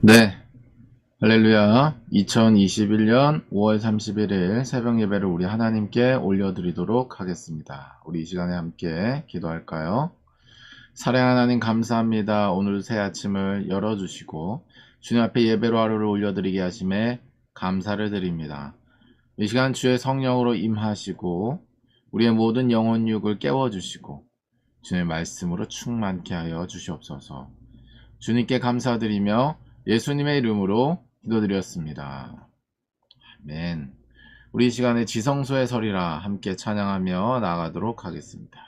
네, 할렐루야. 2021년 5월 31일 새벽 예배를 우리 하나님께 올려드리도록 하겠습니다. 우리 이 시간에 함께 기도할까요? 사랑 하나님 감사합니다. 오늘 새 아침을 열어주시고 주님 앞에 예배로 하루를 올려드리게 하심에 감사를 드립니다. 이 시간 주의 성령으로 임하시고 우리의 모든 영혼육을 깨워주시고 주님의 말씀으로 충만케 하여 주시옵소서. 주님께 감사드리며 예수님의 이름으로 기도드렸습니다. 아멘. 우리 이 시간에 지성소에 서리라 함께 찬양하며 나아가도록 하겠습니다.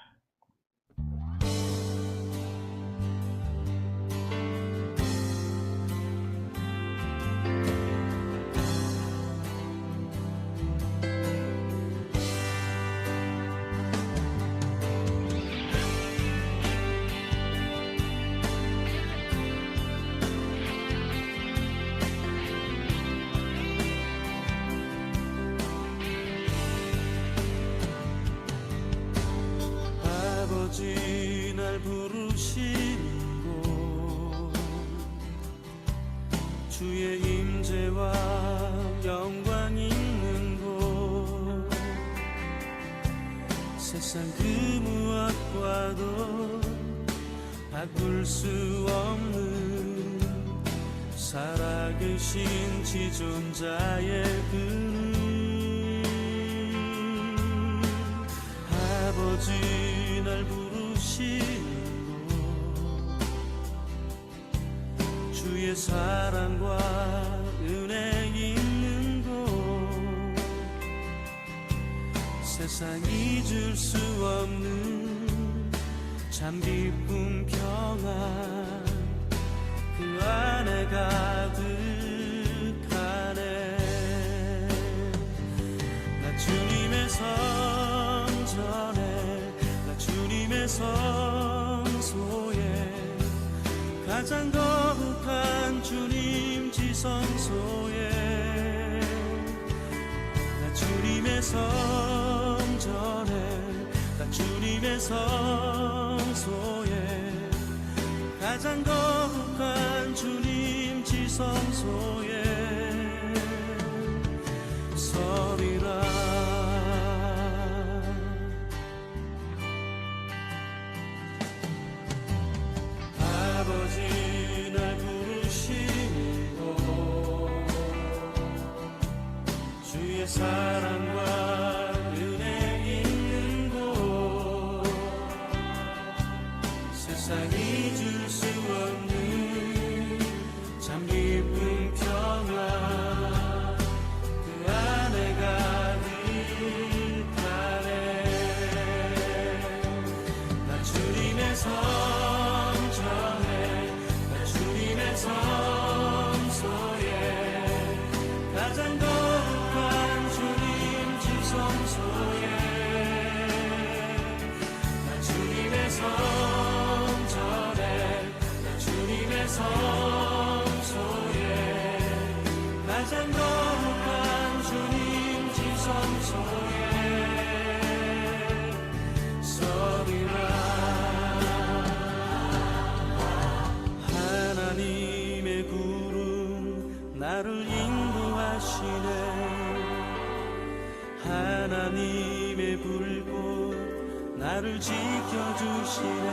아버지 날 부르시는 곳 주의 임재와 영광 있는 곳 세상 그 무엇과도 바꿀 수 없는 살아계신 지존자의 그는 아버지 날 부르시는 곳 주의 사랑과 은혜 있는 곳 세상이 줄 수 없는 참 기쁨 평안 그 안에 가득하네. 나 주님의 성전에 나 주님의 성소에 가장 거룩한 주님 지성소에 나 주님의 성전에 나 주님의 성소에 가장 거룩한 주님 지성소에 서리라. 아버지 날 부르시고 주의 사랑과 은혜 있는 곳 세상이 줄 수 없는 참 기쁜 평안 그 안에 가득하네. 나 주님의 성전에 나 주님의 성소에 가장 거룩한 주님 지성소에 나 주님의 성전에 나 주님의 성소에 가장 거룩한 주님 지성소에 서리라. 하나님의 구름 나를 인도하시네. 하나님의 불꽃 나를 지켜주시네.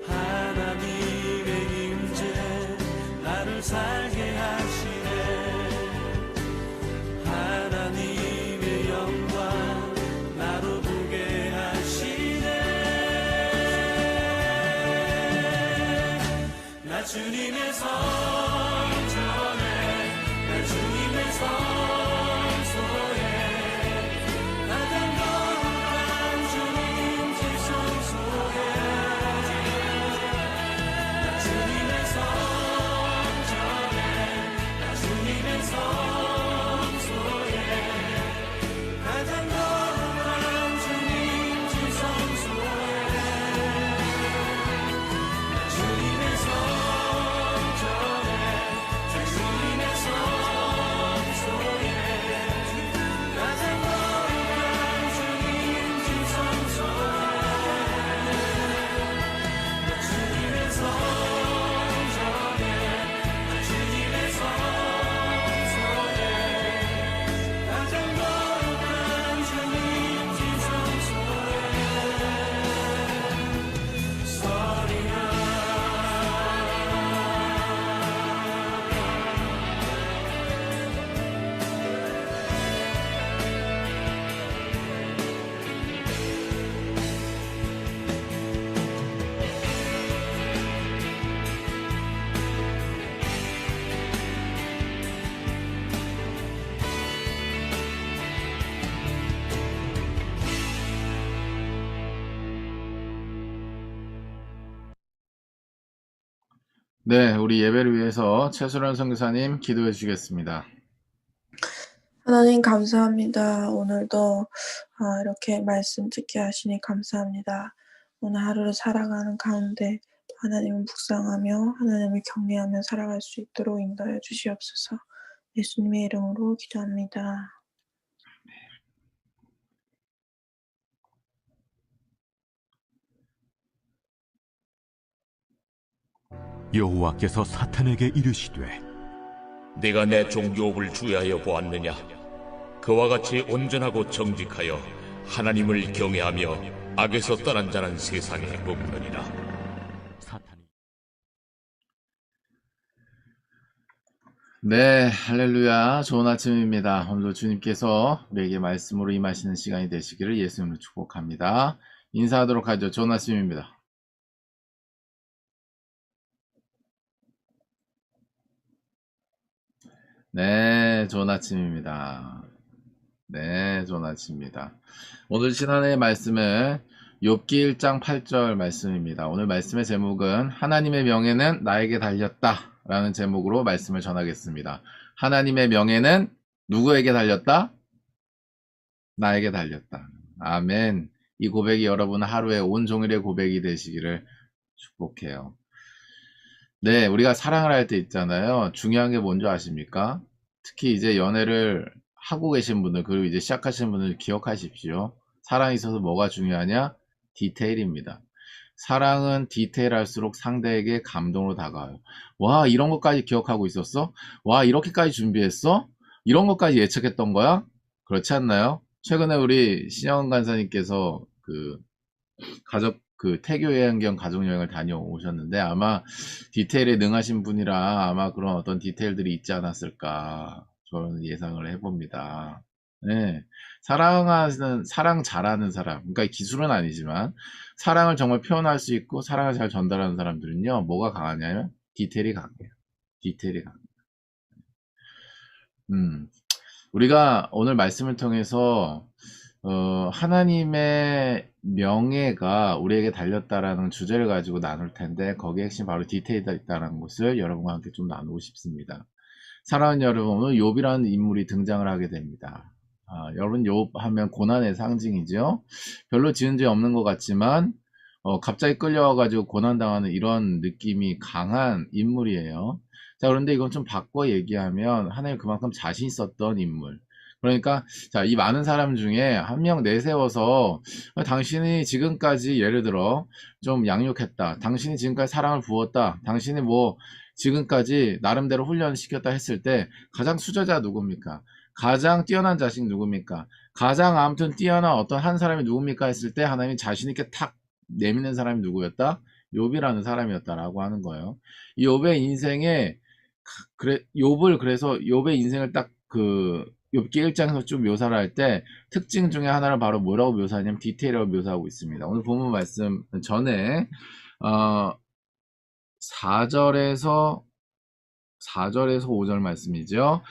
하나님의 임재 나를 살게 하시네. 하나님의 영광 나로 보게 하시네. 나 주님의 성전에 나 주님의 성소에 가장 거룩한 주님 지성소에 나 주님의 성전에 나 주님의 성소에 가장 거룩한 주님 지성소에 나 주님의 성전에 네, 우리 예배를 위해서 최수련 선교사님 기도해 주시겠습니다. 하나님 감사합니다. 오늘도 이렇게 말씀 듣게 하시니 감사합니다. 오늘 하루를 살아가는 가운데 하나님을 묵상하며 하나님을 경외하며 살아갈 수 있도록 인도하여 주시옵소서. 예수님의 이름으로 기도합니다. 여호와께서 사탄에게 이르시되 네가 내 종 욥을 주의하여 보았느냐? 그와 같이 온전하고 정직하여 하나님을 경외하며 악에서 떠난 자는 세상에 없느니라. 사탄이 네, 할렐루야. 좋은 아침입니다. 오늘도 주님께서 우리에게 말씀으로 임하시는 시간이 되시기를 예수님으로 축복합니다. 인사하도록 하죠. 좋은 아침입니다. 네, 좋은 아침입니다. 네, 좋은 아침입니다. 오늘 시간의 말씀은 욥기 1장 8절 말씀입니다. 오늘 말씀의 제목은 하나님의 명예는 나에게 달렸다 라는 제목으로 말씀을 전하겠습니다. 하나님의 명예는 누구에게 달렸다? 나에게 달렸다. 아멘. 이 고백이 여러분 하루에 온종일의 고백이 되시기를 축복해요. 네, 우리가 사랑을 할 때 있잖아요. 중요한 게 뭔지 아십니까? 특히 이제 연애를 하고 계신 분들, 그리고 이제 시작하신 분들 기억하십시오. 사랑에 있어서 뭐가 중요하냐? 디테일입니다. 사랑은 디테일할수록 상대에게 감동으로 다가와요. 와, 이런 것까지 기억하고 있었어? 와, 이렇게까지 준비했어? 이런 것까지 예측했던 거야? 그렇지 않나요? 최근에 우리 신영은 간사님께서 태교 여행 겸 가족 여행을 다녀오셨는데 아마 디테일에 능하신 분이라 아마 그런 어떤 디테일들이 있지 않았을까 저는 예상을 해봅니다. 네. 사랑 잘하는 사람, 그러니까 기술은 아니지만 사랑을 정말 표현할 수 있고 사랑을 잘 전달하는 사람들은요, 뭐가 강하냐면 디테일이 강해요. 디테일이 강해요. 우리가 오늘 말씀을 통해서 하나님의 명예가 우리에게 달렸다라는 주제를 가지고 나눌 텐데 거기에 핵심 바로 디테일이 있다는 것을 여러분과 함께 좀 나누고 싶습니다. 사랑하는 여러분, 오늘 욥이라는 인물이 등장을 하게 됩니다. 여러분, 욥 하면 고난의 상징이죠. 별로 지은 죄 없는 것 같지만 갑자기 끌려와가지고 고난당하는 이런 느낌이 강한 인물이에요. 자, 그런데 이건 좀 바꿔 얘기하면 하나님 그만큼 자신 있었던 인물. 그러니까 자, 이 많은 사람 중에 한 명 내세워서 당신이 지금까지 예를 들어 좀 양육했다. 당신이 지금까지 사랑을 부었다. 당신이 뭐 지금까지 나름대로 훈련시켰다 했을 때 가장 수저자 누굽니까? 가장 뛰어난 자식 누굽니까? 가장 아무튼 뛰어난 어떤 한 사람이 누굽니까 했을 때 하나님이 자신 있게 탁 내미는 사람이 누구였다? 욥이라는 사람이었다라고 하는 거예요. 이 욥의 인생에 욥을 그래서 욥의 인생을 딱 욥기 1장에서 쭉 묘사를 할 때 특징 중에 하나를 바로 뭐라고 묘사하냐면 디테일하고 묘사하고 있습니다. 오늘 본문 말씀 전에 4절에서 5절 말씀이죠.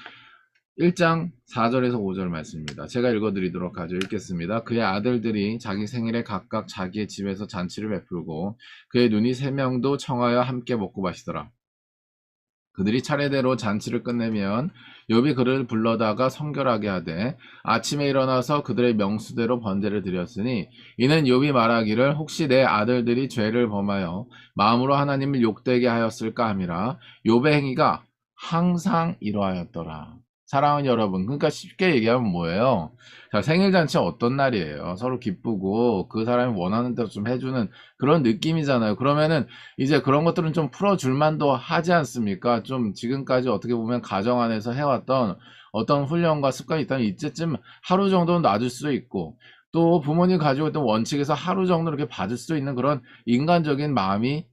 1장 4절에서 5절 말씀입니다. 제가 읽어드리도록 하죠. 읽겠습니다. 그의 아들들이 자기 생일에 각각 자기의 집에서 잔치를 베풀고 그의 눈이 3명도 청하여 함께 먹고 마시더라. 그들이 차례대로 잔치를 끝내면 욥이 그를 불러다가 성결하게 하되 아침에 일어나서 그들의 명수대로 번제를 드렸으니 이는 욥이 말하기를 혹시 내 아들들이 죄를 범하여 마음으로 하나님을 욕되게 하였을까 함이라. 욥의 행위가 항상 이러하였더라. 사랑하는 여러분, 그러니까 쉽게 얘기하면 뭐예요? 자, 생일잔치 어떤 날이에요? 서로 기쁘고 그 사람이 원하는 대로 좀 해주는 그런 느낌이잖아요. 그러면은 이제 그런 것들은 좀 풀어줄 만도 하지 않습니까? 좀 지금까지 어떻게 보면 가정 안에서 해왔던 어떤 훈련과 습관이 있다면 이제쯤 하루 정도는 놔줄 수도 있고 또 부모님이 가지고 있던 원칙에서 하루 정도 이렇게 봐줄 수 있는 그런 인간적인 마음이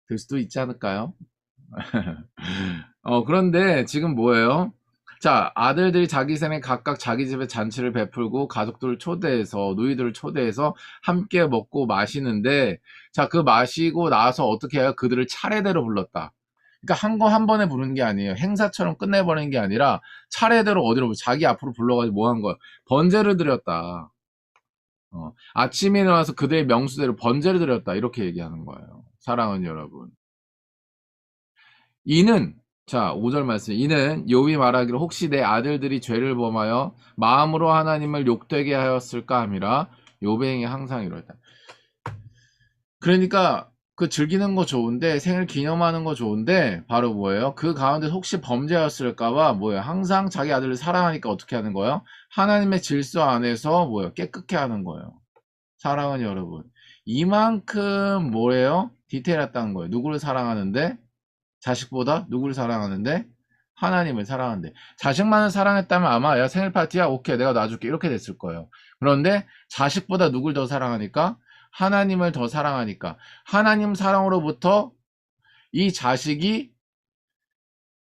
들 수도 있지 않을까요? 그런데 지금 뭐예요? 자, 아들들이 자기 생에 각각 자기 집에 잔치를 베풀고 가족들을 초대해서 누이들을 초대해서 함께 먹고 마시는데 자, 그 마시고 나서 어떻게 해요? 그들을 차례대로 불렀다. 그러니까 한 번에 부르는 게 아니에요. 행사처럼 끝내버리는 게 아니라 차례대로 어디로 자기 앞으로 불러가지고 뭐 한 거야? 번제를 드렸다. 아침에 일어나서 그들의 명수대로 번제를 드렸다. 이렇게 얘기하는 거예요. 사랑하는 여러분. 이는 자 5절 말씀 이는 욥이 말하기를 혹시 내 아들들이 죄를 범하여 마음으로 하나님을 욕되게 하였을까 함이라 욥의 행위 항상 이러했다. 그러니까 그 즐기는 거 좋은데 생일 기념하는 거 좋은데 바로 뭐예요? 그 가운데 혹시 범죄였을까봐 뭐예요? 항상 자기 아들을 사랑하니까 어떻게 하는 거예요? 하나님의 질서 안에서 뭐예요? 깨끗게 하는 거예요. 사랑은 여러분 이만큼 뭐예요? 디테일했다는 거예요. 누구를 사랑하는데? 자식보다 누구를 사랑하는데? 하나님을 사랑하는데 자식만을 사랑했다면 아마 야 생일 파티야 오케이 내가 놔줄게 이렇게 됐을 거예요. 그런데 자식보다 누굴 더 사랑하니까? 하나님을 더 사랑하니까 하나님 사랑으로부터 이 자식이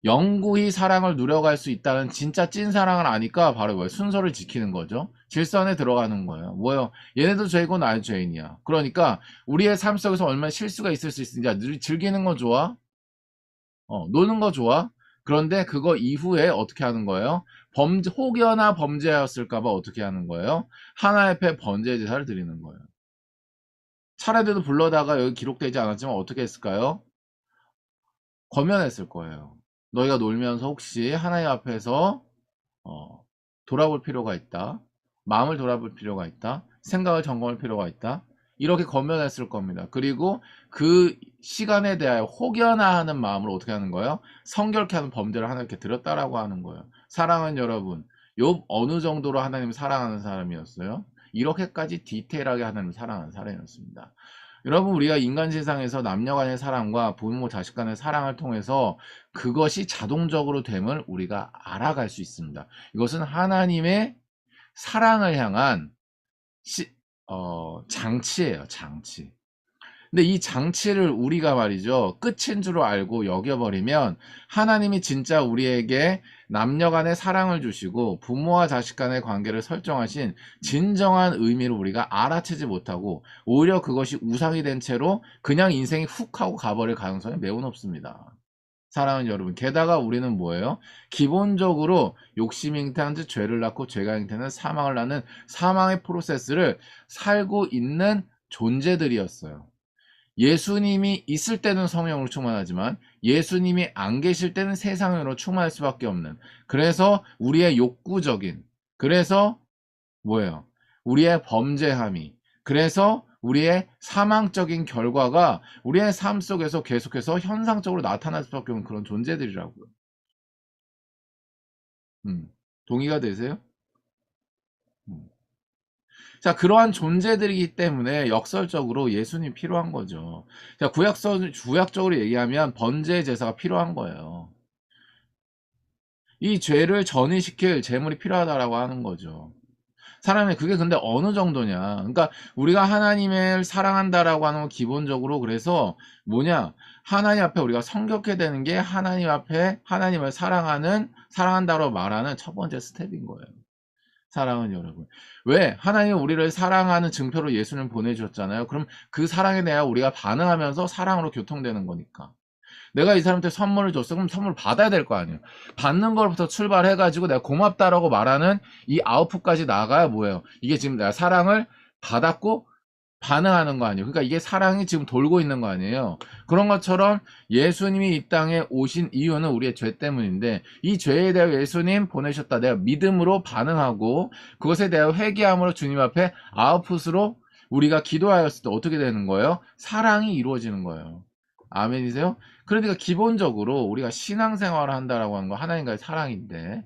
영구히 사랑을 누려갈 수 있다는 진짜 찐 사랑을 아니까 바로 뭐예요? 순서를 지키는 거죠. 질서 안에 들어가는 거예요. 뭐예요? 얘네도 죄이고 나도 죄인이야. 그러니까 우리의 삶 속에서 얼마나 실수가 있을 수 있는지 즐기는 거 좋아? 노는 거 좋아? 그런데 그거 이후에 어떻게 하는 거예요? 혹여나 범죄였을까봐 어떻게 하는 거예요? 하나님 앞에 번제 제사를 드리는 거예요. 차례대로 불러다가 여기 기록되지 않았지만 어떻게 했을까요? 거면했을 거예요. 너희가 놀면서 혹시 하나님 앞에서 돌아볼 필요가 있다. 마음을 돌아볼 필요가 있다. 생각을 점검할 필요가 있다. 이렇게 거면했을 겁니다. 그리고 그 시간에 대하여 혹여나 하는 마음으로 어떻게 하는 거예요? 성결케 하는 범죄를 하나님께 드렸다라고 하는 거예요. 사랑하는 여러분, 욥 어느 정도로 하나님을 사랑하는 사람이었어요? 이렇게까지 디테일하게 하나님을 사랑하는 사람이었습니다. 여러분 우리가 인간 세상에서 남녀 간의 사랑과 부모 자식 간의 사랑을 통해서 그것이 자동적으로 됨을 우리가 알아갈 수 있습니다. 이것은 하나님의 사랑을 향한 장치예요. 장치. 근데 이 장치를 우리가 말이죠 끝인 줄 알고 여겨버리면 하나님이 진짜 우리에게 남녀 간의 사랑을 주시고 부모와 자식 간의 관계를 설정하신 진정한 의미를 우리가 알아채지 못하고 오히려 그것이 우상이 된 채로 그냥 인생이 훅 하고 가버릴 가능성이 매우 높습니다. 사랑하는 여러분, 게다가 우리는 뭐예요? 기본적으로 욕심이 잉태한 즉 죄를 낳고 죄가 잉태는 사망을 낳는 사망의 프로세스를 살고 있는 존재들이었어요. 예수님이 있을 때는 성령으로 충만하지만 예수님이 안 계실 때는 세상으로 충만할 수밖에 없는 그래서 우리의 욕구적인 그래서 뭐예요? 우리의 범죄함이 그래서 우리의 사망적인 결과가 우리의 삶 속에서 계속해서 현상적으로 나타날 수밖에 없는 그런 존재들이라고요. 동의가 되세요? 자, 그러한 존재들이기 때문에 역설적으로 예수님이 필요한 거죠. 자, 구약적으로 얘기하면 번제 제사가 필요한 거예요. 이 죄를 전이시킬 제물이 필요하다라고 하는 거죠. 사람이 그게 근데 어느 정도냐? 그러니까 우리가 하나님을 사랑한다라고 하는 건 기본적으로 그래서 뭐냐? 하나님 앞에 우리가 성격해 되는 게 하나님 앞에 하나님을 사랑한다고 말하는 첫 번째 스텝인 거예요. 사랑은 여러분. 왜? 하나님이 우리를 사랑하는 증표로 예수님을 보내주셨잖아요. 그럼 그 사랑에 대하여 우리가 반응하면서 사랑으로 교통되는 거니까. 내가 이 사람한테 선물을 줬어. 그럼 선물 받아야 될 거 아니에요. 받는 걸부터 출발해가지고 내가 고맙다라고 말하는 이 아웃풋까지 나가야 뭐예요? 이게 지금 내가 사랑을 받았고 반응하는 거 아니에요. 그러니까 이게 사랑이 지금 돌고 있는 거 아니에요. 그런 것처럼 예수님이 이 땅에 오신 이유는 우리의 죄 때문인데 이 죄에 대해 예수님 보내셨다. 내가 믿음으로 반응하고 그것에 대해 회개함으로 주님 앞에 아웃풋으로 우리가 기도하였을 때 어떻게 되는 거예요? 사랑이 이루어지는 거예요. 아멘이세요? 그러니까 기본적으로 우리가 신앙생활을 한다라고 하는 건 하나님과의 사랑인데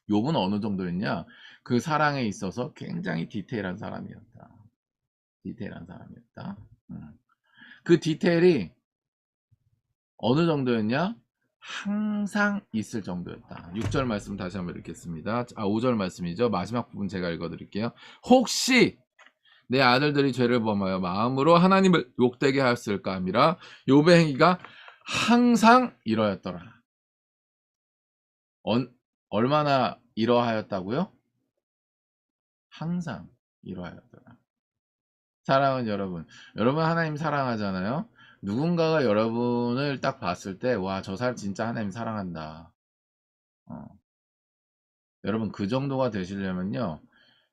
욥은 어느 정도였냐? 그 사랑에 있어서 굉장히 디테일한 사람이었다. 디테일한 사람이었다. 그 디테일이 어느 정도였냐? 항상 있을 정도였다. 6절 말씀 다시 한번 읽겠습니다. 5절 말씀이죠. 마지막 부분 제가 읽어드릴게요. 혹시 내 아들들이 죄를 범하여 마음으로 하나님을 욕되게 하였을까 함이라 욥의 행위가 항상 이러하였더라. 얼마나 이러하였다고요? 항상 이러하였더라. 사랑은 여러분 하나님 사랑하잖아요. 누군가가 여러분을 딱 봤을 때 와, 저 사람 진짜 하나님 사랑한다. 여러분 그 정도가 되시려면요.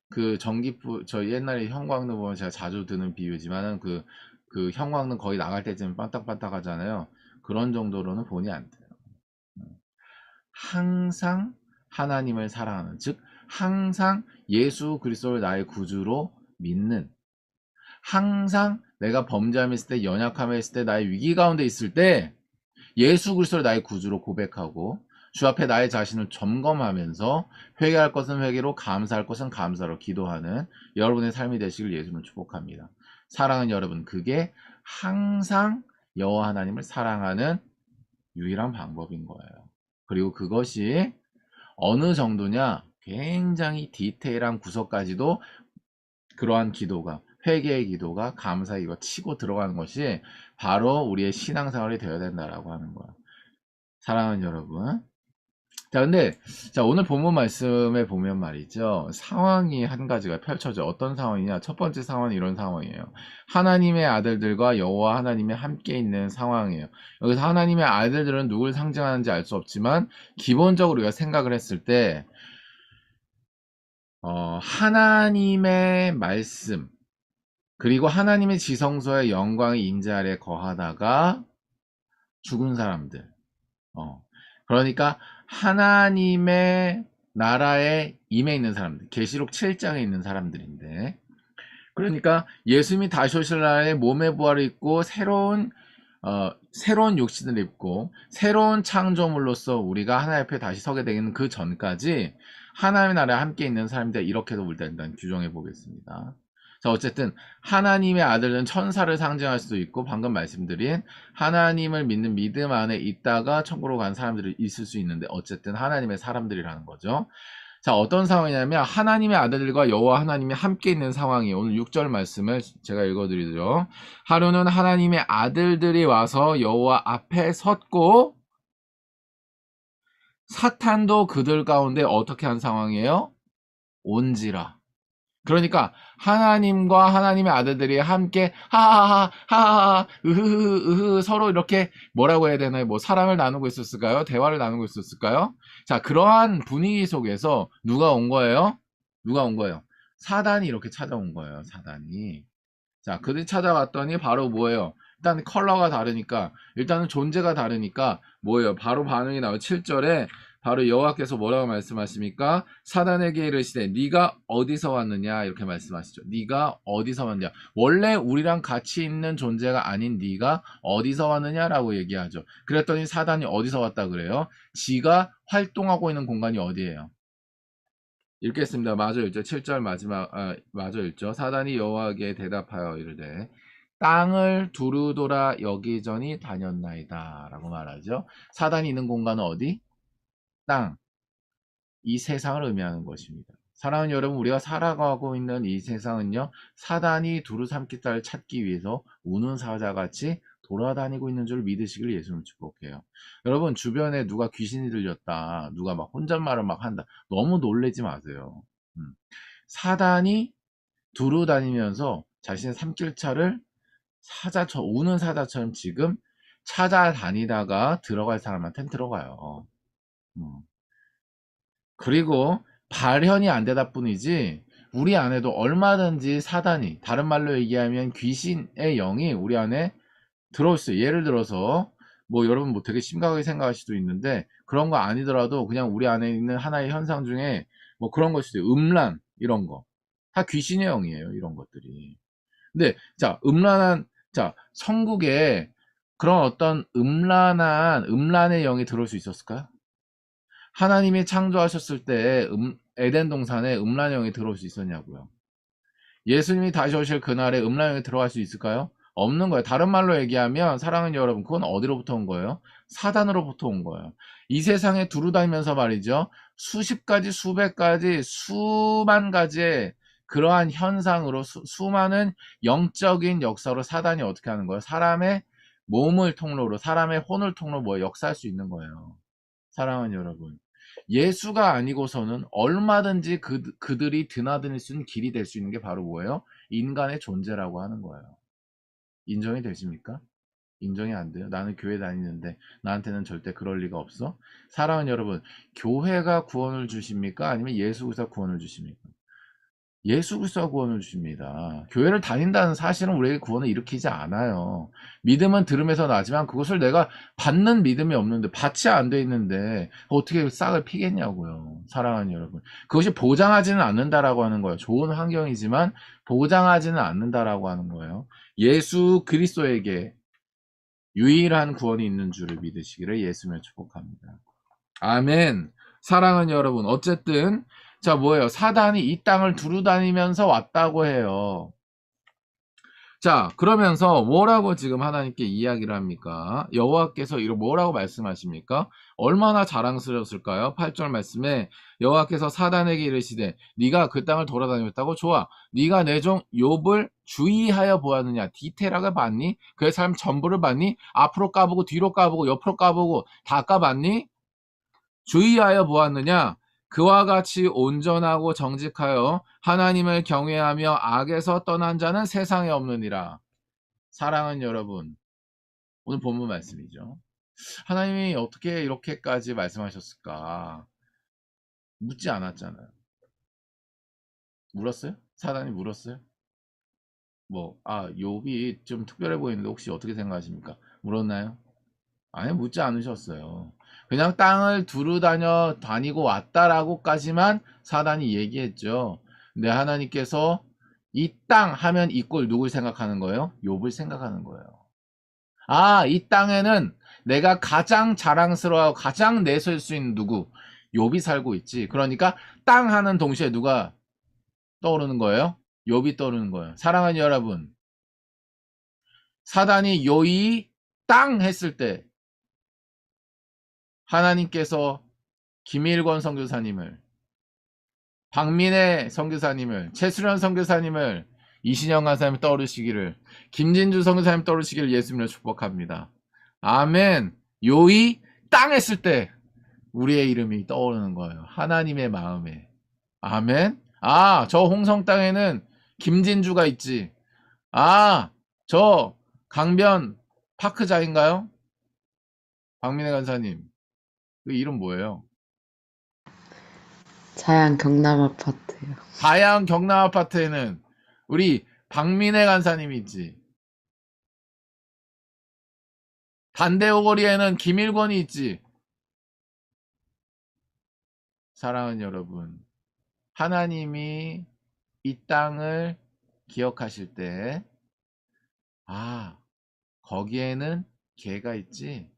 그 전기불 저 옛날에 형광등 보면 제가 자주 드는 비유지만은 그 형광등 거의 나갈 때쯤 반딱반딱 하잖아요. 그런 정도로는 본이 안 돼요. 항상 하나님을 사랑하는, 즉 항상 예수 그리스도를 나의 구주로 믿는, 항상 내가 범죄함에 있을 때, 연약함에 있을 때, 나의 위기 가운데 있을 때 예수 그리스도를 나의 구주로 고백하고 주 앞에 나의 자신을 점검하면서 회개할 것은 회개로, 감사할 것은 감사로 기도하는 여러분의 삶이 되시길 예수님을 축복합니다. 사랑하는 여러분, 그게 항상 여호와 하나님을 사랑하는 유일한 방법인 거예요. 그리고 그것이 어느 정도냐, 굉장히 디테일한 구석까지도 그러한 기도가, 회개의 기도가, 감사의 기도가 치고 들어가는 것이 바로 우리의 신앙생활이 되어야 된다라고 하는 거야. 사랑하는 여러분, 자, 근데 자, 오늘 본문 말씀에 보면 말이죠, 상황이 한 가지가 펼쳐져. 어떤 상황이냐? 첫 번째 상황은 이런 상황이에요. 하나님의 아들들과 여호와 하나님이 함께 있는 상황이에요. 여기서 하나님의 아들들은 누굴 상징하는지 알 수 없지만 기본적으로 우리가 생각을 했을 때 하나님의 말씀, 그리고 하나님의 지성소의 영광의 임재 아래 거하다가 죽은 사람들, 그러니까 하나님의 나라에 임해 있는 사람들, 계시록 7장에 있는 사람들인데, 그러니까 예수님이 다시 오실 날에 몸의 부활을 입고 새로운 욕신을 입고 새로운 창조물로서 우리가 하나님 앞에 다시 서게 되는 그 전까지 하나님의 나라에 함께 있는 사람들, 이렇게도 볼 된다는 규정해 보겠습니다. 자, 어쨌든 하나님의 아들은 천사를 상징할 수도 있고, 방금 말씀드린 하나님을 믿는 믿음 안에 있다가 천국으로 간 사람들이 있을 수 있는데, 어쨌든 하나님의 사람들이라는 거죠. 자, 어떤 상황이냐면 하나님의 아들들과 여호와 하나님이 함께 있는 상황이, 오늘 6절 말씀을 제가 읽어드리죠. 하루는 하나님의 아들들이 와서 여호와 앞에 섰고 사탄도 그들 가운데 어떻게 한 상황이에요? 온지라. 그러니까 하나님과 하나님의 아들들이 함께 하하하 하하하 으흐흐 서로 이렇게 뭐라고 해야 되나요? 뭐 사랑을 나누고 있었을까요? 대화를 나누고 있었을까요? 자, 그러한 분위기 속에서 누가 온 거예요? 누가 온 거예요? 사단이 이렇게 찾아온 거예요. 사단이. 자, 그들이 찾아왔더니 바로 뭐예요? 일단 컬러가 다르니까, 일단은 존재가 다르니까 뭐예요? 바로 반응이 나와요. 7절에 바로 여호와께서 뭐라고 말씀하십니까? 사단에게 이르시되 네가 어디서 왔느냐, 이렇게 말씀하시죠. 네가 어디서 왔느냐. 원래 우리랑 같이 있는 존재가 아닌 네가 어디서 왔느냐라고 얘기하죠. 그랬더니 사단이 어디서 왔다 그래요? 지가 활동하고 있는 공간이 어디예요? 읽겠습니다. 마저 읽죠. 7절 마저 읽죠. 사단이 여호와에게 대답하여 이르되 땅을 두루돌아 여기저기 다녔나이다 라고 말하죠. 사단이 있는 공간은 어디? 땅. 이 세상을 의미하는 것입니다. 사랑하는 여러분, 우리가 살아가고 있는 이 세상은요, 사단이 두루삼키살을 찾기 위해서 우는 사자같이 돌아다니고 있는 줄 믿으시길 예수님 축복해요. 여러분, 주변에 누가 귀신이 들렸다, 누가 막 혼잣말을 막 한다, 너무 놀라지 마세요. 사단이 두루 다니면서 자신의 삼킬차를 우는 사자처럼 지금 찾아다니다가 들어갈 사람한테는 들어가요. 그리고 발현이 안 되다 뿐이지 우리 안에도 얼마든지 사단이, 다른 말로 얘기하면 귀신의 영이 우리 안에 들어올 수 있어요. 예를 들어서 뭐 여러분 뭐 되게 심각하게 생각할 수도 있는데, 그런 거 아니더라도 그냥 우리 안에 있는 하나의 현상 중에 뭐 그런 것이 있어요. 음란, 이런 거 다 귀신의 영이에요. 이런 것들이. 근데 자, 천국에 그런 어떤 음란의 영이 들어올 수 있었을까요? 하나님이 창조하셨을 때 에덴 동산에 음란의 영이 들어올 수 있었냐고요. 예수님이 다시 오실 그날에 음란의 영이 들어갈 수 있을까요? 없는 거예요. 다른 말로 얘기하면 사랑하는 여러분, 그건 어디로부터 온 거예요? 사단으로부터 온 거예요. 이 세상에 두루다니면서 말이죠, 수십 가지, 수백 가지, 수만 가지의 그러한 현상으로 수많은 영적인 역사로 사단이 어떻게 하는 거예요? 사람의 몸을 통로로, 사람의 혼을 통로로 뭐 역사할 수 있는 거예요. 사랑하는 여러분, 예수가 아니고서는 얼마든지 그들이 드나들 수 있는 길이 될 수 있는 게 바로 뭐예요? 인간의 존재라고 하는 거예요. 인정이 되십니까? 인정이 안 돼요? 나는 교회 다니는데 나한테는 절대 그럴 리가 없어? 사랑하는 여러분, 교회가 구원을 주십니까? 아니면 예수 그리스도가 구원을 주십니까? 예수 그리스도가 구원을 주십니다. 교회를 다닌다는 사실은 우리에게 구원을 일으키지 않아요. 믿음은 들음에서 나지만 그것을 내가 받는 믿음이 없는데, 받지 안 돼 있는데 어떻게 싹을 피겠냐고요. 사랑하는 여러분. 그것이 보장하지는 않는다라고 하는 거예요. 좋은 환경이지만 보장하지는 않는다라고 하는 거예요. 예수 그리스도에게 유일한 구원이 있는 줄을 믿으시기를 예수님을 축복합니다. 아멘. 사랑하는 여러분, 어쨌든 자, 뭐예요? 사단이 이 땅을 두루다니면서 왔다고 해요. 자, 그러면서 뭐라고 지금 하나님께 이야기를 합니까? 여호와께서 이런 뭐라고 말씀하십니까? 얼마나 자랑스러웠을까요? 8절 말씀에 여호와께서 사단에게 이르시되 네가 그 땅을 돌아다녔다고? 좋아. 네가 내 종 욥을 주의하여 보았느냐? 디테일하게 봤니? 그의 삶 전부를 봤니? 앞으로 까보고 뒤로 까보고 옆으로 까보고 다 까봤니? 주의하여 보았느냐? 그와 같이 온전하고 정직하여 하나님을 경외하며 악에서 떠난 자는 세상에 없느니라. 사랑하는 여러분, 오늘 본문 말씀이죠. 하나님이 어떻게 이렇게까지 말씀하셨을까? 묻지 않았잖아요. 물었어요? 사단이 물었어요? 욥이 좀 특별해 보이는데 혹시 어떻게 생각하십니까? 물었나요? 아니, 묻지 않으셨어요. 그냥 땅을 다니고 왔다라고까지만 사단이 얘기했죠. 근데 하나님께서 이 땅 하면 이 꼴 누굴 생각하는 거예요? 욥을 생각하는 거예요. 이 땅에는 내가 가장 자랑스러워하고 가장 내세울 수 있는 누구? 욥이 살고 있지. 그러니까 땅 하는 동시에 누가 떠오르는 거예요? 욥이 떠오르는 거예요. 사랑하는 여러분, 사단이 욥이 땅 했을 때 하나님께서 김일권 선교사님을, 박민혜 선교사님을, 최수련 선교사님을, 이신영 간사님 떠오르시기를, 김진주 선교사님 떠오르시기를 예수님으로 축복합니다. 아멘. 요이 땅 했을 때 우리의 이름이 떠오르는 거예요. 하나님의 마음에. 아멘. 저 홍성 땅에는 김진주가 있지. 저 강변 파크자인가요? 박민혜 간사님. 그 이름 뭐예요? 자양 경남 아파트요. 다양 경남 아파트에는 우리 박민혜 간사님이 있지. 단대오 거리에는 김일권이 있지. 사랑하는 여러분, 하나님이 이 땅을 기억하실 때 거기에는 걔가 있지.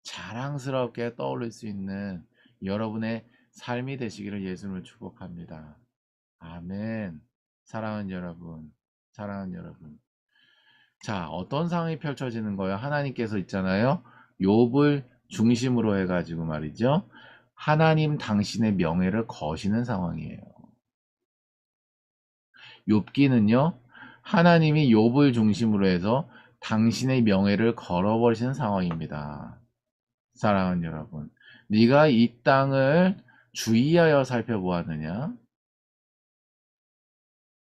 자랑스럽게 떠올릴 수 있는 여러분의 삶이 되시기를 예수님을 축복합니다. 아멘. 사랑하는 여러분, 사랑하는 여러분. 자, 어떤 상황이 펼쳐지는 거예요? 하나님께서 있잖아요. 욥을 중심으로 해가지고 말이죠. 하나님 당신의 명예를 거시는 상황이에요. 욥기는요, 하나님이 욥을 중심으로 해서 당신의 명예를 걸어버리시는 상황입니다. 사랑하는 여러분, 네가 이 땅을 주의하여 살펴보았느냐?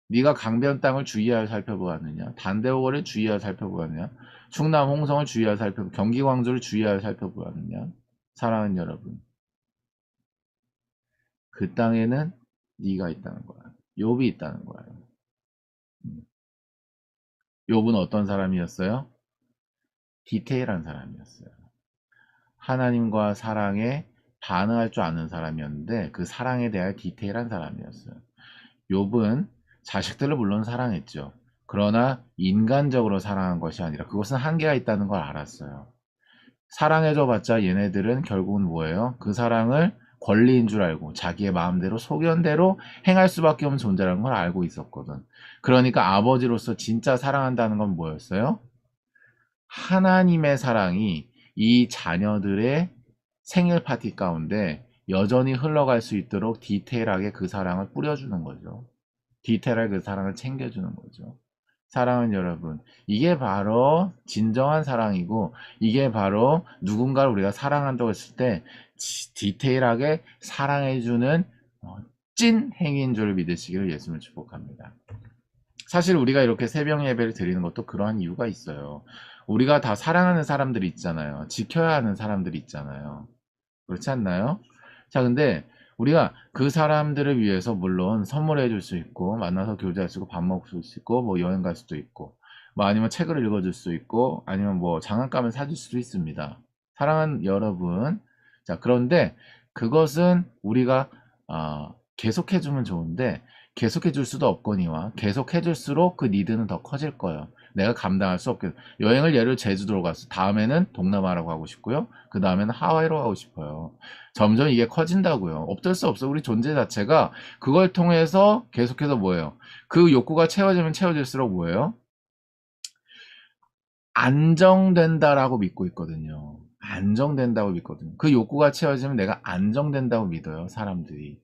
네가 강변 땅을 주의하여 살펴보았느냐? 단대오거를 주의하여 살펴보았느냐? 충남 홍성을 주의하여 경기 광주를 주의하여 살펴보았느냐? 사랑하는 여러분, 그 땅에는 네가 있다는 거야. 욥이 있다는 거예요. 욥은 어떤 사람이었어요? 디테일한 사람이었어요. 하나님과 사랑에 반응할 줄 아는 사람이었는데 그 사랑에 대한 디테일한 사람이었어요. 욥은 자식들을 물론 사랑했죠. 그러나 인간적으로 사랑한 것이 아니라 그것은 한계가 있다는 걸 알았어요. 사랑해줘봤자 얘네들은 결국은 뭐예요? 그 사랑을 권리인 줄 알고 자기의 마음대로 소견대로 행할 수밖에 없는 존재라는 걸 알고 있었거든. 그러니까 아버지로서 진짜 사랑한다는 건 뭐였어요? 하나님의 사랑이 이 자녀들의 생일 파티 가운데 여전히 흘러갈 수 있도록 디테일하게 그 사랑을 뿌려주는 거죠. 디테일하게 그 사랑을 챙겨주는 거죠. 사랑하는 여러분, 이게 바로 진정한 사랑이고 이게 바로 누군가를 우리가 사랑한다고 했을 때 디테일하게 사랑해주는 찐 행위인 줄 믿으시기를 예수님을 축복합니다. 사실 우리가 이렇게 새벽 예배를 드리는 것도 그러한 이유가 있어요. 우리가 다 사랑하는 사람들이 있잖아요. 지켜야 하는 사람들이 있잖아요. 그렇지 않나요? 자, 근데 우리가 그 사람들을 위해서 물론 선물해 줄 수 있고, 만나서 교제할 수 있고, 밥 먹을 수 있고, 뭐 여행 갈 수도 있고, 뭐 아니면 책을 읽어줄 수 있고, 아니면 뭐 장난감을 사줄 수도 있습니다. 사랑하는 여러분. 자, 그런데 그것은 우리가 계속해 주면 좋은데, 계속해 줄 수도 없거니와 계속해 줄수록 그 니드는 더 커질 거예요. 내가 감당할 수 없게. 여행을 예를 제주도로 갔어. 다음에는 동남아라고 하고 싶고요. 그 다음에는 하와이로 가고 싶어요. 점점 이게 커진다고요. 어쩔 수 없어. 우리 존재 자체가 그걸 통해서 계속해서 뭐예요? 그 욕구가 채워지면 채워질수록 뭐예요? 안정된다라고 믿고 있거든요. 안정된다고 믿거든요. 그 욕구가 채워지면 내가 안정된다고 믿어요. 사람들이.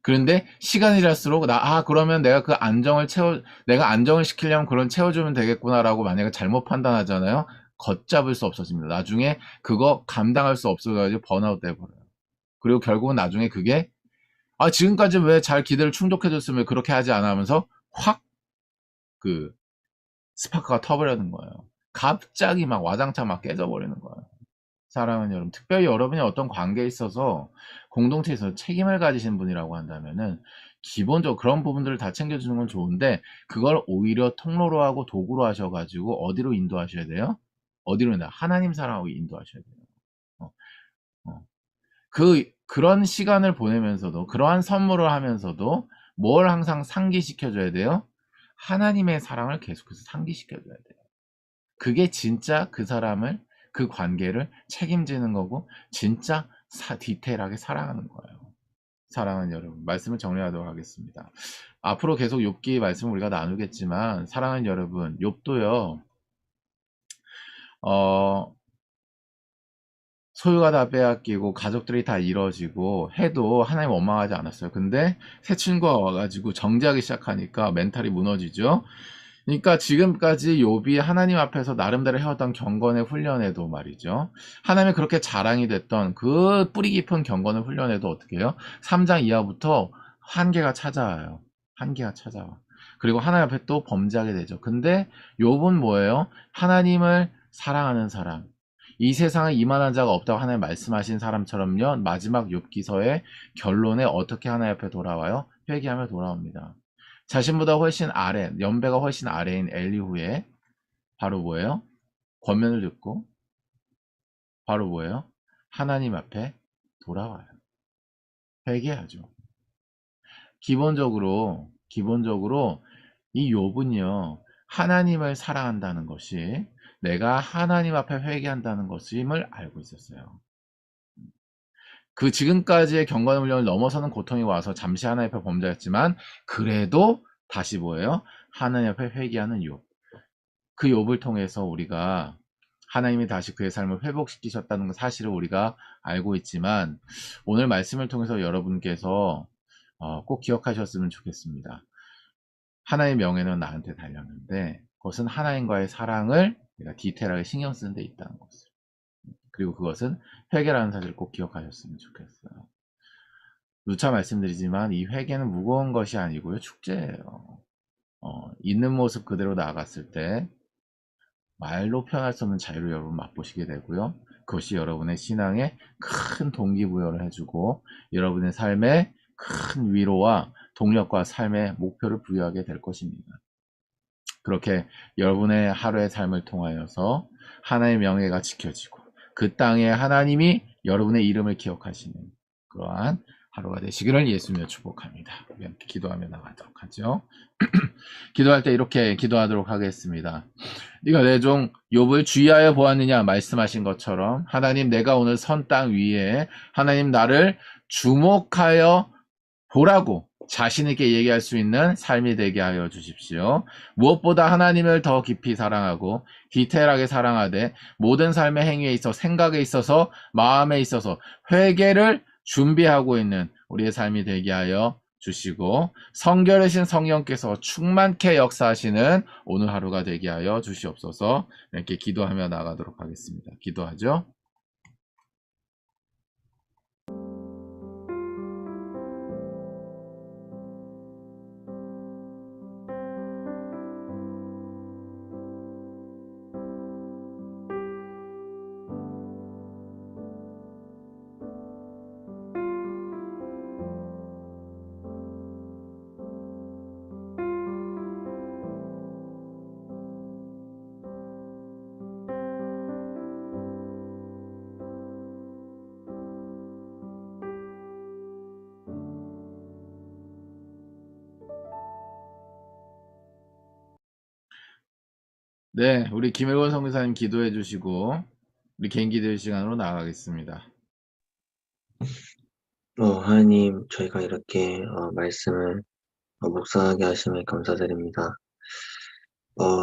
그런데 시간이 지날수록 그러면 내가 그 내가 안정을 시키려면 그런 채워주면 되겠구나라고 만약에 잘못 판단하잖아요. 걷잡을 수 없어집니다. 나중에 그거 감당할 수 없어가지고 번아웃 돼버려요. 그리고 결국은 나중에 그게 지금까지 왜 잘 기대를 충족해줬으면 그렇게 하지 않아 하면서 확 그 스파크가 터버리는 거예요. 갑자기 막 와장창 막 깨져버리는 거예요. 사랑하는 여러분, 특별히 여러분이 어떤 관계에 있어서 공동체에서 책임을 가지신 분이라고 한다면은 기본적으로 그런 부분들을 다 챙겨주는 건 좋은데 그걸 오히려 통로로 하고 도구로 하셔가지고 어디로 인도하셔야 돼요? 어디로 하나님 사랑하고 인도하셔야 돼요. 어, 어. 그런 시간을 보내면서도 그러한 선물을 하면서도 뭘 항상 상기시켜줘야 돼요? 하나님의 사랑을 계속해서 상기시켜줘야 돼요. 그게 진짜 그 사람을 그 관계를 책임지는 거고 진짜 디테일하게 사랑하는 거예요. 사랑하는 여러분, 말씀을 정리하도록 하겠습니다. 앞으로 계속 욥기 말씀을 우리가 나누겠지만 사랑하는 여러분, 욥도요. 소유가 다 빼앗기고 가족들이 다 이뤄지고 해도 하나님 원망하지 않았어요. 근데 새 친구가 와가지고 정지하기 시작하니까 멘탈이 무너지죠. 그러니까 지금까지 욥이 하나님 앞에서 나름대로 해왔던 경건의 훈련에도 말이죠. 하나님이 그렇게 자랑이 됐던 그 뿌리 깊은 경건의 훈련에도 어떻게 해요? 3장 이하부터 한계가 찾아와요. 한계가 찾아와. 그리고 하나님 앞에 또 범죄하게 되죠. 근데 욥은 뭐예요? 하나님을 사랑하는 사람. 이 세상에 이만한 자가 없다고 하나님 말씀하신 사람처럼요. 마지막 욥기서의 결론에 어떻게 하나님 앞에 돌아와요? 회개하며 돌아옵니다. 자신보다 훨씬 아래, 연배가 훨씬 아래인 엘리후의 바로 뭐예요? 권면을 듣고 바로 뭐예요? 하나님 앞에 돌아와요. 회개하죠. 기본적으로 이 욥은요. 하나님을 사랑한다는 것이 내가 하나님 앞에 회개한다는 것임을 알고 있었어요. 그 지금까지의 경건 훈련을 넘어서는 고통이 와서 잠시 하나님 앞에 범죄했지만 그래도 다시 뭐예요? 하나님 앞에 회개하는 욥. 그 욥을 통해서 우리가 하나님이 다시 그의 삶을 회복시키셨다는 사실을 우리가 알고 있지만 오늘 말씀을 통해서 여러분께서 꼭 기억하셨으면 좋겠습니다. 하나의 명예는 나한테 달렸는데 그것은 하나님과의 사랑을 내가 디테일하게 신경 쓰는 데 있다는 것을. 그리고 그것은 회개라는 사실을 꼭 기억하셨으면 좋겠어요. 누차 말씀드리지만 이 회개는 무거운 것이 아니고요. 축제예요. 있는 모습 그대로 나아갔을 때 말로 표현할 수 없는 자유를 여러분 맛보시게 되고요. 그것이 여러분의 신앙에 큰 동기부여를 해주고 여러분의 삶에 큰 위로와 동력과 삶의 목표를 부여하게 될 것입니다. 그렇게 여러분의 하루의 삶을 통하여서 하나님의 명예가 지켜지고 그 땅에 하나님이 여러분의 이름을 기억하시는 그러한 하루가 되시기를 예수님의 축복합니다. 우리 함께 기도하며 나가도록 하죠. 기도할 때 이렇게 기도하도록 하겠습니다. 네가 내 종 욥을 주의하여 보았느냐 말씀하신 것처럼 하나님 내가 오늘 선 땅 위에 하나님 나를 주목하여 보라고 자신 있게 얘기할 수 있는 삶이 되게 하여 주십시오. 무엇보다 하나님을 더 깊이 사랑하고 디테일하게 사랑하되 모든 삶의 행위에 있어 생각에 있어서 마음에 있어서 회개를 준비하고 있는 우리의 삶이 되게 하여 주시고 성결하신 성령께서 충만케 역사하시는 오늘 하루가 되게 하여 주시옵소서. 이렇게 기도하며 나가도록 하겠습니다. 기도하죠. 네, 우리 김일권 선교사님 기도해 주시고 우리 개인 기도 시간으로 나가겠습니다. 하나님, 저희가 이렇게 말씀을 묵상하게 하심에 감사드립니다.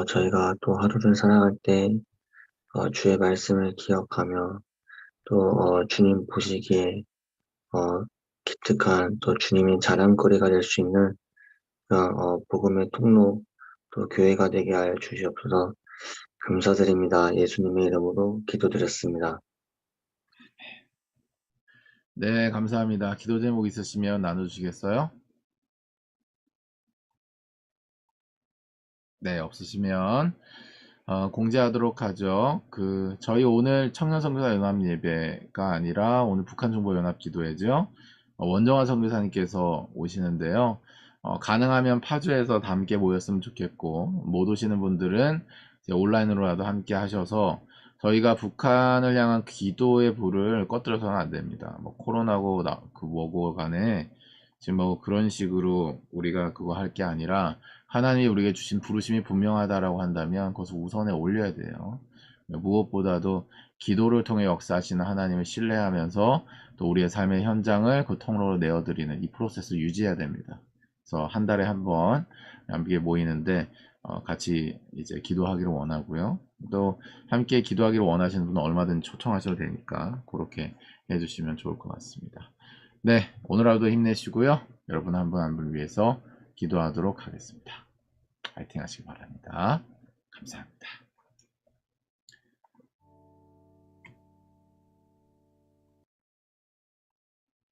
저희가 또 하루를 살아갈 때 주의 말씀을 기억하며 또 주님 보시기에 기특한 또 주님의 자랑거리가 될 수 있는 그런 복음의 통로 또 교회가 되게 하여 주시옵소서. 감사드립니다. 예수님의 이름으로 기도드렸습니다. 네, 감사합니다. 기도 제목 있으시면 나눠주시겠어요? 네, 없으시면 공지하도록 하죠. 저희 오늘 청년선교사 연합 예배가 아니라 오늘 북한정보연합 기도회죠. 원정화 선교사님께서 오시는데요. 가능하면 파주에서 다 함께 모였으면 좋겠고, 못 오시는 분들은 이제 온라인으로라도 함께 하셔서 저희가 북한을 향한 기도의 불을 꺼뜨려서는 안 됩니다. 뭐 코로나고 뭐고 간에 지금 뭐 그런 식으로 우리가 그거 할 게 아니라 하나님이 우리에게 주신 부르심이 분명하다라고 한다면 그것을 우선에 올려야 돼요. 무엇보다도 기도를 통해 역사하시는 하나님을 신뢰하면서 또 우리의 삶의 현장을 그 통로로 내어드리는 이 프로세스를 유지해야 됩니다. 그래서 한 달에 한 번 함께 모이는데 같이 이제 기도하기를 원하고요. 또 함께 기도하기를 원하시는 분은 얼마든지 초청하셔도 되니까 그렇게 해주시면 좋을 것 같습니다. 네, 오늘 하루도 힘내시고요. 여러분 한 분 한 분 위해서 기도하도록 하겠습니다. 파이팅 하시기 바랍니다. 감사합니다.